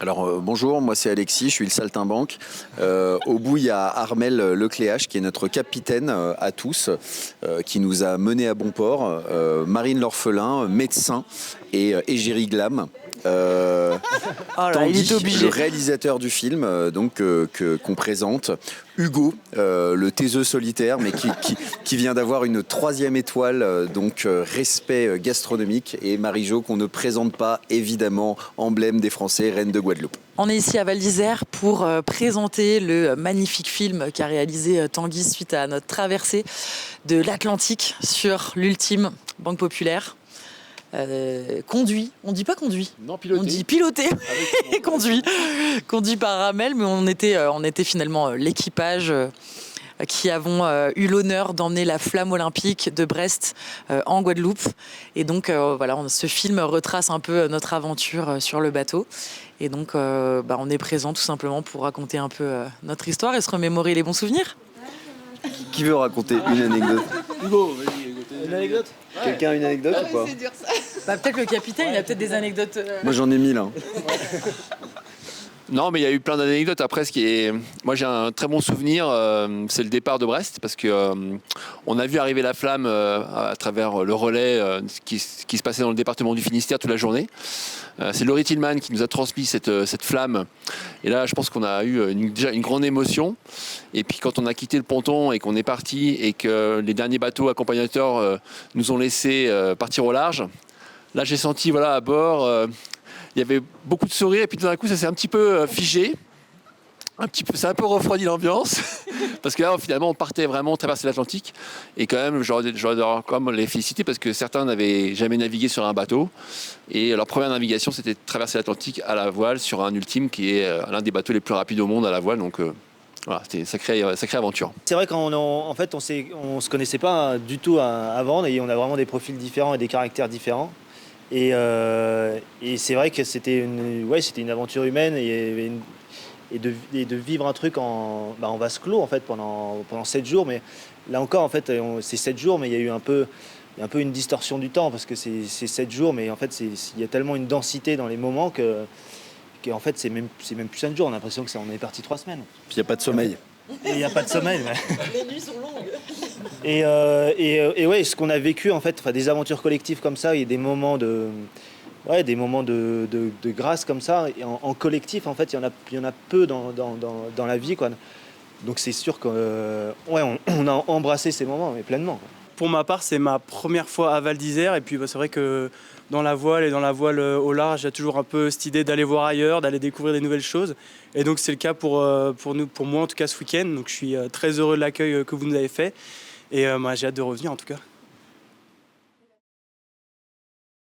Alors bonjour, moi c'est Alexis, je suis le saltimbanque. Au bout il y a Armel Lecléache qui est notre capitaine à tous, qui nous a menés à bon port. Marine l'orphelin, médecin et Égérie Glam. Oh là, il Tanguy, est obligé. le réalisateur du film, qu'on présente. Hugo, le taiseux solitaire, mais qui vient d'avoir une 3e étoile, respect gastronomique. Et Marie-Jo, qu'on ne présente pas, évidemment, emblème des Français, reine de Guadeloupe. On est ici à Val d'Isère pour présenter le magnifique film qu'a réalisé Tanguy suite à notre traversée de l'Atlantique sur l'ultime Banque Populaire. Conduit, on dit pas conduit, Non, piloté. on dit piloté et conduit par Ramel, mais on était finalement l'équipage qui avons eu l'honneur d'emmener la flamme olympique de Brest en Guadeloupe. Et donc ce film retrace un peu notre aventure sur le bateau. Et donc on est présent tout simplement pour raconter un peu notre histoire et se remémorer les bons souvenirs. Qui veut raconter une anecdote? Hugo, vas-y, Une anecdote? Quelqu'un a une anecdote ou pas? C'est dur ça. Peut-être le capitaine, il a peut-être des anecdotes. Moi j'en ai 1000. Hein. Non, mais il y a eu plein d'anecdotes. Après, moi, j'ai un très bon souvenir, c'est le départ de Brest, parce que on a vu arriver la flamme à travers le relais qui se passait dans le département du Finistère toute la journée. C'est Laurie Tillman qui nous a transmis cette flamme. Et là, je pense qu'on a eu déjà une grande émotion. Et puis, quand on a quitté le ponton et qu'on est parti et que les derniers bateaux accompagnateurs nous ont laissé partir au large, là, j'ai senti, à bord. Il y avait beaucoup de sourires et puis tout d'un coup ça s'est un petit peu figé. Ça a un peu refroidi l'ambiance parce que là finalement on partait vraiment traverser l'Atlantique et quand même j'aurais quand même les féliciter parce que certains n'avaient jamais navigué sur un bateau et leur première navigation c'était de traverser l'Atlantique à la voile sur un ultime qui est l'un des bateaux les plus rapides au monde à la voile, donc voilà, c'était une sacrée aventure. C'est vrai qu'en fait on se connaissait pas du tout avant et on a vraiment des profils différents et des caractères différents. Et c'est vrai que c'était une aventure humaine et de vivre un truc en vase clos en fait pendant 7 jours. Mais là encore en fait c'est 7 jours, mais il y a eu un peu une distorsion du temps parce que c'est 7 jours, mais en fait il y a tellement une densité dans les moments que en fait c'est même plus 5 jours. On a l'impression que on est parti 3 semaines. Puis il n'y a pas de sommeil. Il n'y a pas de sommeil. Les nuits sont longues. Et ouais, ce qu'on a vécu en fait, des aventures collectives comme ça, il y a des moments de grâce comme ça. Et en collectif, en fait, il y en a peu dans la vie, quoi. Donc c'est sûr qu'on on a embrassé ces moments, mais pleinement, quoi. Pour ma part, c'est ma première fois à Val d'Isère. Et puis c'est vrai que dans la voile au large, il y a toujours un peu cette idée d'aller voir ailleurs, d'aller découvrir des nouvelles choses. Et donc c'est le cas pour moi en tout cas ce week-end. Donc je suis très heureux de l'accueil que vous nous avez fait. Et j'ai hâte de revenir en tout cas.